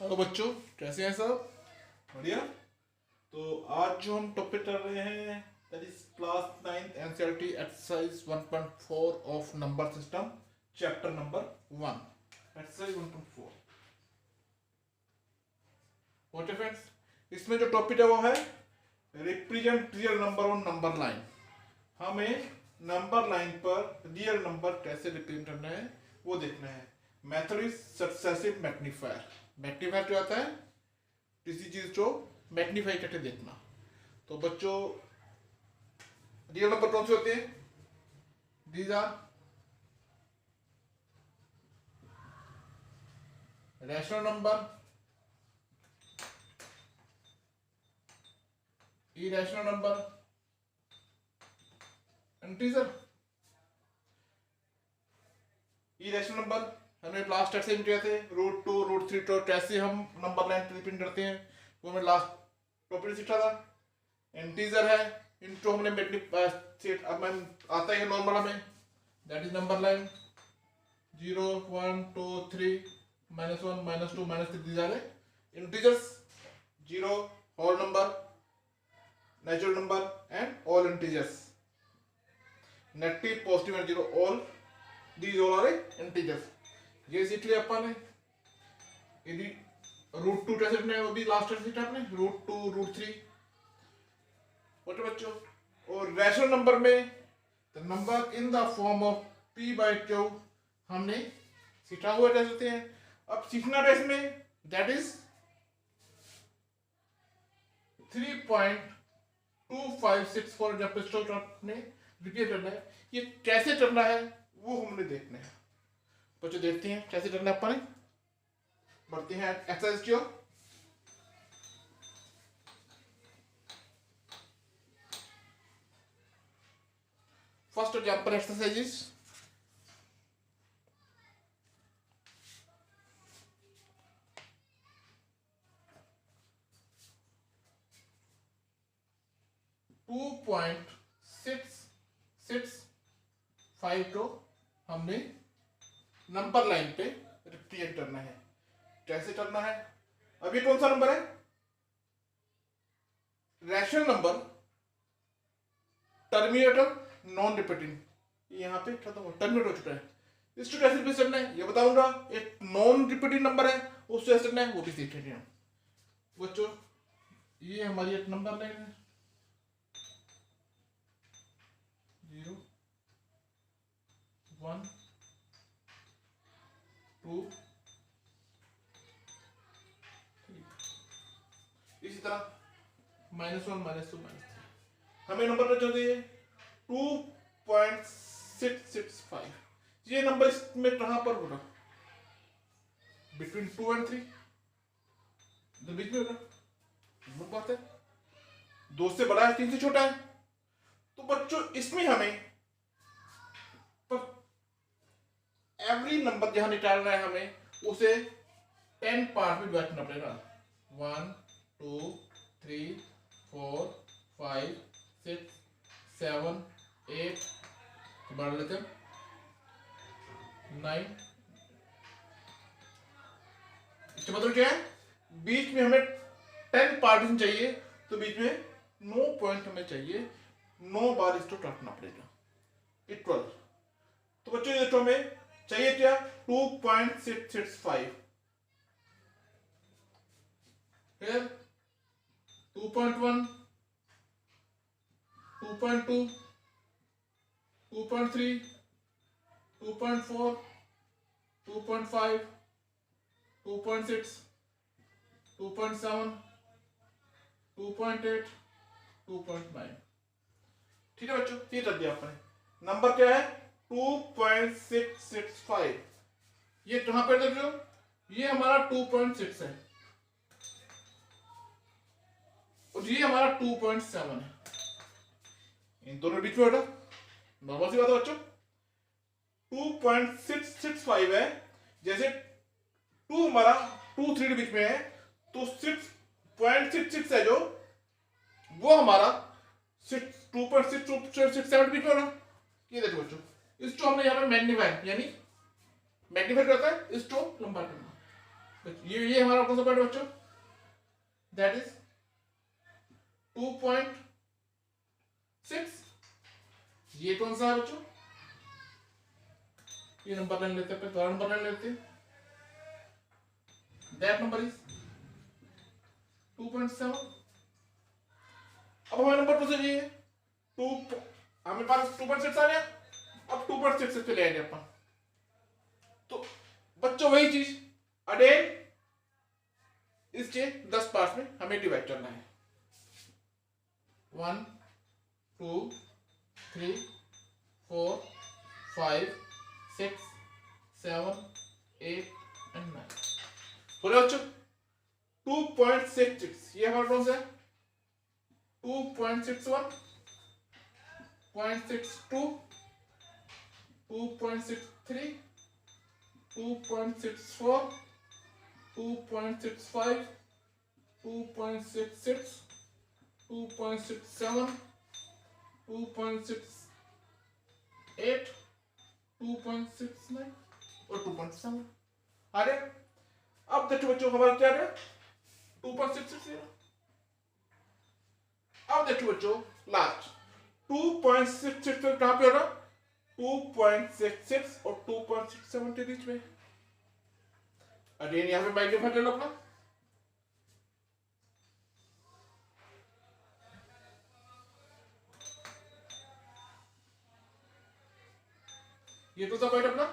Hello बच्चों, कैसे हैं सब? बढ़िया। तो आज जो हम टॉपिक कर रहे हैं that is class 9th NCERT exercise 1.4 of number system, chapter number 1, exercise 1.4। Okay friends, इसमें जो टॉपिक है वो है represent real number on number line. हमें नंबर लाइन पर रियल नंबर कैसे रिप्रेजेंट करना है वो देखना है। Method is successive magnifier. Magnifier क्या होता है? किसी चीज को मैग्नीफाई करके देखना। तो बच्चों, रियल नंबर कौन से होते हैं? These are rational number, irrational number, integer. Irrational number हमने लास्ट एक्सरसाइज किए थे, √2 √3 तो कैसे हम नंबर लाइन रिप्रेजेंट करते हैं वो हमें लास्ट टॉपिक सीखा था। इंटीजर है, इनको हमने अब मैम आता है नॉर्मल हमें, that is number line 0 1 2 3 -1 -2 -3 these are integers. 0 whole number, natural number and all integers. Negative, positive and zero, all these all are integers. ये सीख लिया अपन ने। यदि √2 कैसे लिखना है वो भी लास्ट में सीखा आपने, √2 √3। ओके बच्चों, और रैशनल नंबर में the number in the form of p/q हमने सीखा हुआ कैसे होते हैं। अब सीखना कैसे में, दैट इज 3.2564 जब पिस्टल आपने रिपीट करना है। ये कैसे करना है वो हमने देखना है। बच्चों देखते हैं कैसे करना है अपन। बढ़ते हैं एक्सरसाइज की ओर। First example exercises. Two point six five को हमने नंबर लाइन पे रिप्रेजेंट करना है। कैसे करना है? अब ये कौन सा नंबर है? Rational number, terminator, non repeating. यहाँ पे खत्म हो, टर्मिनेट हो चुका है। इसको कैसे रिप्रेजेंट करना है ये बताऊंगा। एक नॉन रिपीटिंग नंबर है, उसको कैसे करना है वो भी सीखेंगे हम। बच्चों, ये हमारी एक नंबर लाइन है, 0 1 2 3। इसी तरह -1 -2 -3। हमें नंबर क्या चाहिए? 2.665। ये नंबर इसमें कहां पर होगा? बिटवीन 2 एंड 3, बीच में होगा। वो बात है, 2 से बड़ा है, 3 से छोटा है। तो बच्चों इसमें हमें एवरी नंबर जहां निकालना है हमें उसे 10 पार्ट में डिवाइड करना पड़ेगा। 1 2 3 4 5 6 7 8, बढ़ लेते हैं 9। इसका मतलब क्या है? बीच में हमें 10 पार्टीशन चाहिए, तो बीच में 9 पॉइंट हमें चाहिए। 9 बार इसको काटना पड़ेगा इक्वल। तो बच्चों ये तो हमें चाहिए क्या? 2.665। फिर 2.1 2.2 2.3 2.4 2.5 2.6 2.7 2.8 2.9। ठीक है बच्चों, ये कर दिया आपने। नंबर क्या है? 2.665। ये कहां पर देख लो, ये हमारा 2.6 है और ये हमारा 2.7 है। इन दोनों बीच में होगा, नॉर्मल सी बात है बच्चों। 2.665 है, जैसे 2 हमारा 2 3 के बीच में है, तो 6.66 है जो वो हमारा 2.667 बीच में होगा। ये देखो बच्चों, इसको हमने यहाँ पे मैग्नीफाई, यानी मैग्नीफाई करता है इसको लंबा करना। ये हमारा कौन सा पॉइंट बच्चों, दैट इज 2.6। ये कौन सा है बच्चों, ये नंबर लाइन लेते हैं, दोबारा नंबर लाइन लेते हैं, दैट नंबर इज 2.7। अब हमें नंबर 2 से चाहिए 2, हमें पास 2.6 आ गया, अब 2.6 पे ले आएंगे अपन। तो बच्चों वही चीज अगेन इसके 10 पार्ट्स में हमें डिवाइड करना है, 1 2 3 4 5 6 7 8 and 9। बोले बच्चों 2.66 ये हमारा कौन सा है, 2.61 0.62 2.63 2.64 2.65 2.66 2.67 2.68 2.69 और 2.7 आ रहे। अब देखो बच्चों हमारा क्या है 2.66। अब देखो बच्चों लास्ट 2.66 कहां पे होगा, 2.66 और 2.67 के बीच में। अगेन यहां पे मैग्नीफाई ले लो अपना, ये तो पॉइंट अपना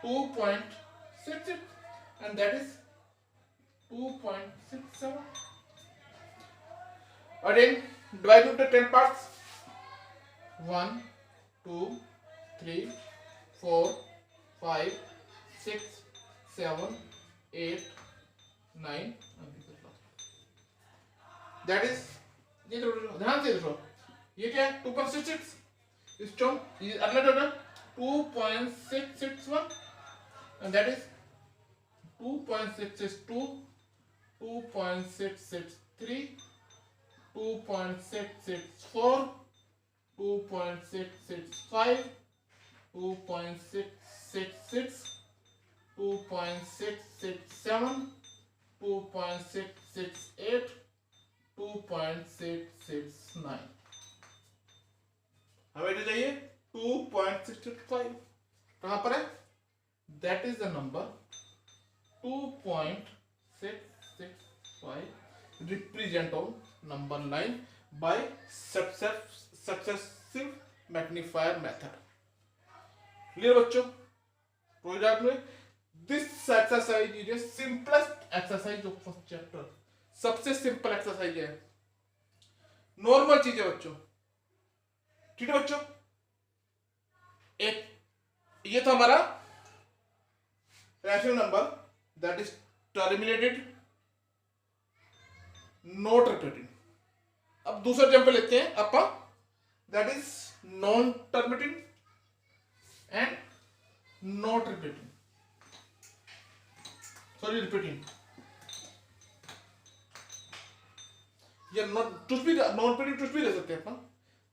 2.66 and that is 2.67। Again divide into 10 parts, 1 2 3 4 5 6 7 8 9 that is, ये ध्यान से देखो ये क्या है 2.66, इसको अगला टोटल 2.661 and that is 2.662 2.663 2.664 2.665 2.666 2.667 2.668 2.669। हमें जो चाहिए 2.665 कहां पर है, that is the number 2.665 represent on number line by successive magnifier method. Clear बच्चों, कोई डाउट नहीं। This exercise is a simplest exercise of first chapter, सबसे सिंपल एक्सरसाइज है, नॉर्मल चीज है बच्चों। ठीक है बच्चों, एक ये था हमारा rational number that is terminated not repeating. अब दूसरा एग्जांपल लेते हैं अपन, that is non terminating and not repeating, sorry repeating, या नॉट कुछ भी नॉन रिपीटिंग कुछ भी ले सकते हैं अपन।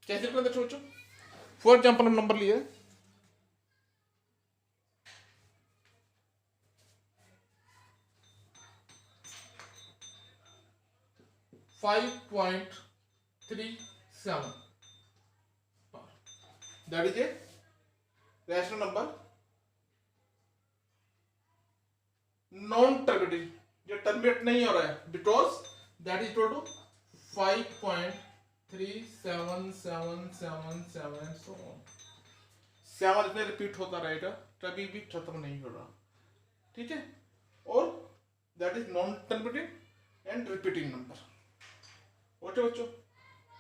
कैसे करते हैं बच्चों, फॉर एग्जांपल हम नंबर लिए 5.37, that is a rational number non terminating, जो टर्मिनेट नहीं हो रहा है, because that is equal to 5.3777 so on. 7 इतने रिपीट होता रहेगा, कभी भी खत्म नहीं होगा। ठीक है, और that is non terminating and repeating number. Okay बच्चों,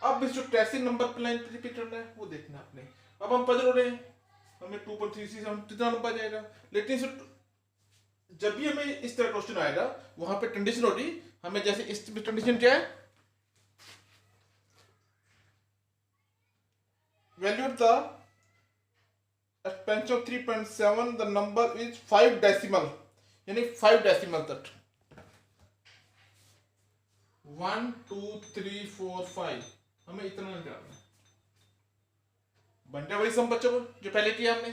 अब इस जो ट्रेसिंग नंबर पे लाइन पे रिपीट करना है वो देखना आपने। अब हम पजल हो रहे हैं, हमें 2.3 कितना नंबर जाएगा, लेकिन जब भी हमें इस तरह क्वेश्चन आएगा वहां पे कंडीशन होगी, हमें जैसे इस कंडीशन क्या है, value of the expansion of 3.7 the number is 5 decimal, यानी 5 डेसिमल तक 1 2 3 4 5 हमें इतना निकालना है। बन गया वही सम बच्चों को जो पहले किया हमने।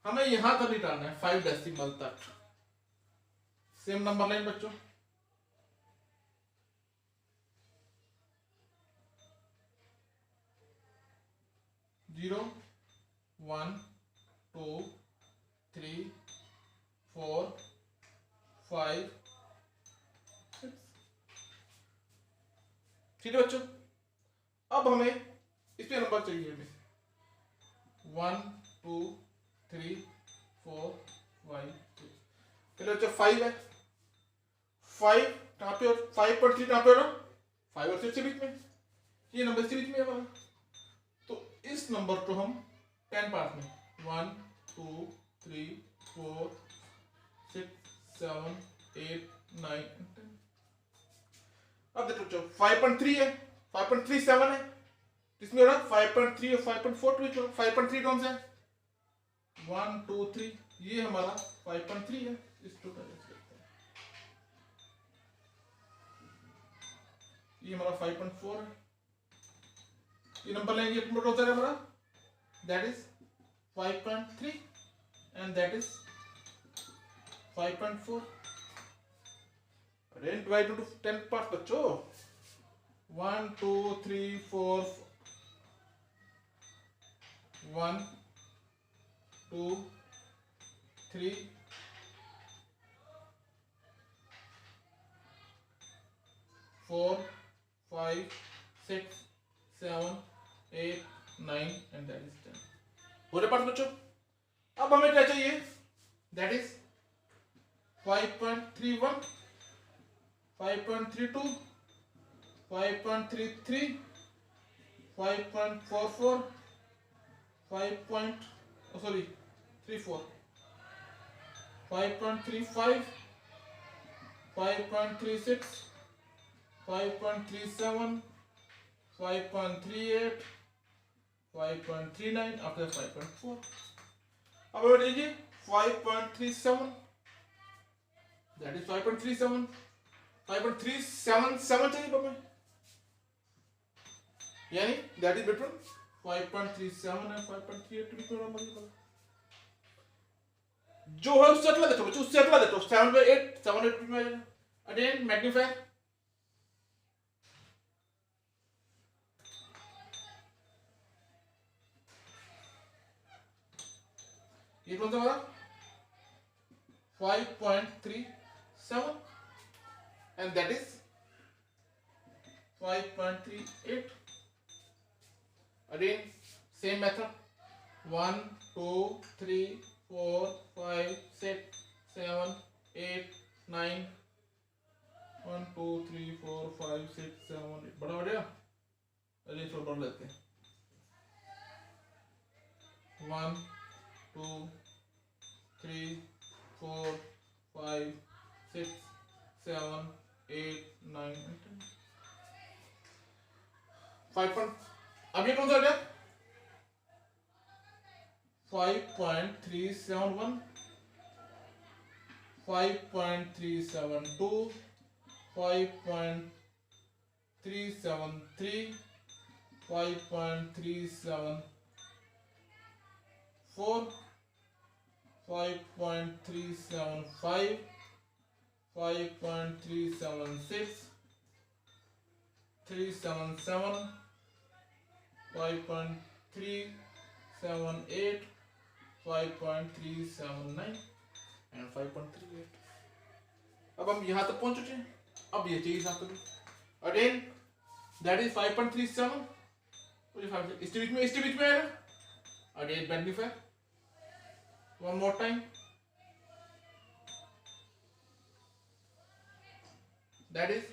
हमें यहां तक निकालना है 5 डेसिमल तक। सेम नंबर लाइन बच्चों, 0 1 2 3 4 5 6। ठीक है बच्चों, अब हमें इस पे नंबर चाहिए हमें 1 2 3 4 5 6। चलो बच्चों 5 है, 5 कहाँ पे और 5.3 कहाँ पे हो रहा, 5 और 6 के बीच में, ये नंबर इसके बीच में है हमारा। तो इस नंबर को हम 10 पार्ट में 1 2 3 4 6 7 8 9 10। अब देखो बच्चों 5.3 है, 5.37 है, इसमें हो रहा 5.3 और 5.4 5.3 कौन सा है, 1 2 3, ये हमारा 5.3 है। इसको करते हैं, ये हमारा 5.4 है, ये नंबर लेंगे नंबर होता है हमारा, that is 5.3 and that is 5.4। Arrange divide two 10 part बच्चों, 1 2 3 4 1 2 3 4 5 6 7 8 9 एंड दैट इज 10। पूरे पार्ट बच्चों। अब हमें क्या चाहिए, दैट इज 5.31 5.32 5.33 5.44 34 5.35 5.36 5.37 5.38 5.39 after 5.4। अब हमें लीजिए 5.37, दैट इज 5.37 5.377 चाहिए हमें, यानी दैट इज बिटवीन 5.37 एंड 5.38 के बीच में। जो है उससे अगला देखो बच्चों, उससे अगला देखो 7 में अगेन मैग्नीफायर, ये कौन सा हमारा 5.37 and that is 5.38। again same method 1 2 3 4 5 6 7 8 9 1 2 3 4 5 6 7 8 बड़ा हो गया, अरे थोड़ा बढ़ लेते हैं 1 2 3 4 5 6 7 8 9 10 5 अब ये कौन सा हो गया 5.371 5.372 5.373 5.374 5.375 5.376 377 5.378 5.379 एंड 5.38। अब हम यहां तक पहुंच चुके हैं, अब ये चाहिए साथ में अगेन दैट इज 5.37 इसके बीच में आएगा again magnifier one more time that is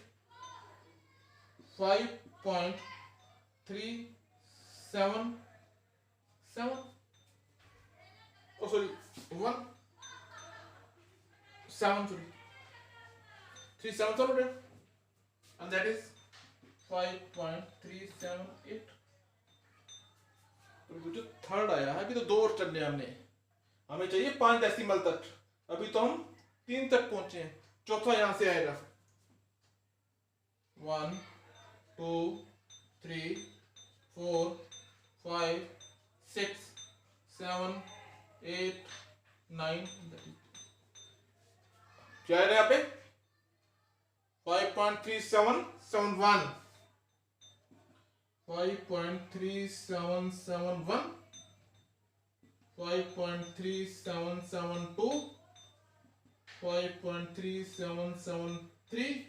5.377 oh sorry 1 7 sorry 377 and that is 5.378। तो जो थर्ड आया है, अभी तो 2 और चलने हमने, हमें चाहिए 5 डेसिमल तक, अभी तो हम 3 तक पहुंचे हैं, चौथा यहां से आएगा 1 2 3 4 5 6 7 8 9 क्या है यहाँ पे 5.3771 5.3771 5.3772 5.3773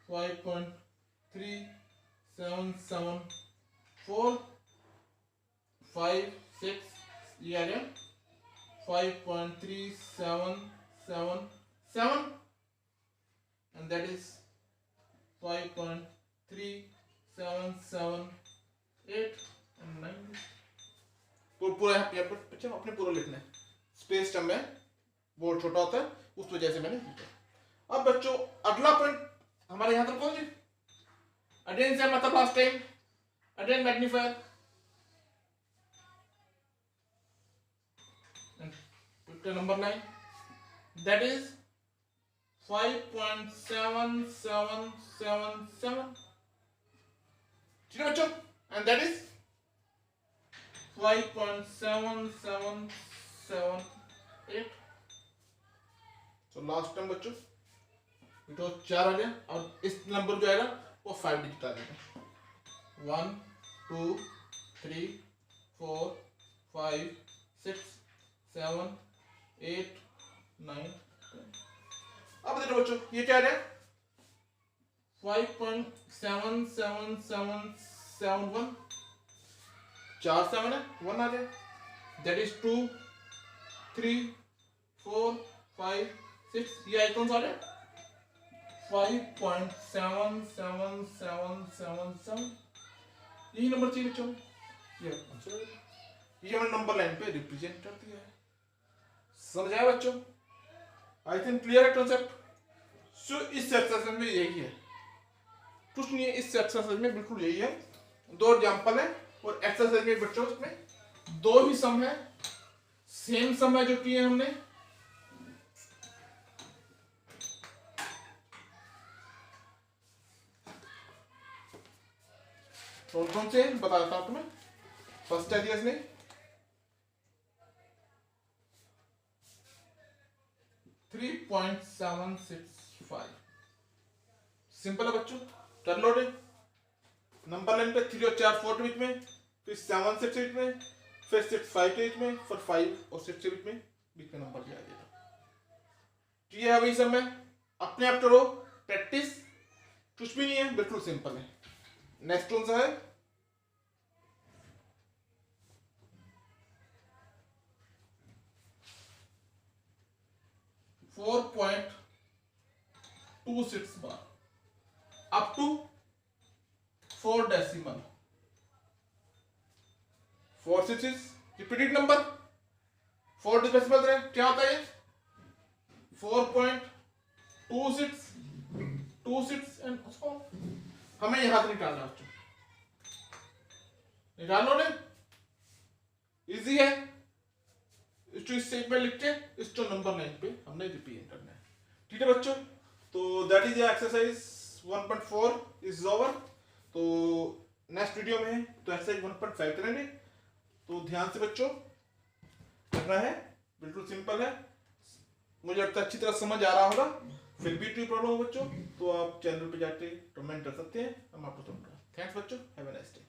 5.3774 5 6 ये आ गया 5.3777 and that is 5.3778 and 9 पूरा यहाँ पे बच्चे अपने पूरा लिखना है स्पेस टर्म में बहुत छोटा होता है उस वजह से मैंने लिखा। अब बच्चों अगला पॉइंट हमारे यहाँ तक पहुंचे अडेन से मतलब last time अडेन magnifier number 9 that is 5.7777 ठीक है बच्चों and that is 5.7778 तो लास्ट टाइम बच्चों तो 4 आ गया और इस नंबर जो आएगा वो 5 डिजिट आ जाएगा 1 2 3 4 5 6 7 8 9 अब देखो बच्चों ये क्या है 5.77771 4 7 है 1 आ गया दैट इज 2 3 4 5 6 ये आइकॉन्स आ रहे 5.77777 यही नंबर चाहिए बच्चों ये हमने नंबर लाइन पे रिप्रेजेंट कर दिया है समझ आया बच्चों आई थिंक क्लियर है कंसेप्ट सो इस एक्सरसाइज में यही है कुछ नहीं है इस एक्सरसाइज में बिल्कुल यही है 2 एग्जांपल है और एक्सरसाइज में बच्चों इसमें 2 ही सम है सेम सम है जो किए हमने कौन से बता देता हूं तुम्हें फर्स्ट है दिया इसने 3.765 सिंपल है बच्चों कर लो रे नंबर लाइन पे 3 और 4 4 के बीच में फिर 7 6 के बीच में फिर 6 5 के बीच में फिर 5 और 6 के बीच में नंबर दिया गया ये है वही सब में अपने आप करो प्रैक्टिस कुछ भी नहीं है बिल्कुल सिंपल है नेक्स्ट कौन सा है 4.26 बार up to 4 decimal 4 6 is repeated number 4 decimal रहे क्या होता है 4.26 एंड उसको हमें यहां से निकालना है निकालो ने इजी है इसको इस शेप में लिख के इसको नंबर 9 पे हमने रिप्रेजेंट करना है ठीक है बच्चों तो that is exercise 1.4 is over तो नेक्स्ट वीडियो में तो एक्सरसाइज 1.5 करेंगे तो ध्यान से बच्चों करना है बिल्कुल सिंपल है मुझे लगता है अच्छी तरह समझ आ रहा होगा फिर भी कोई प्रॉब्लम हो बच्चों तो आप चैनल पे जाके कमेंट कर सकते हैं हम आपको समझाएंगे थैंक्स बच्चों हैव अ नाइस डे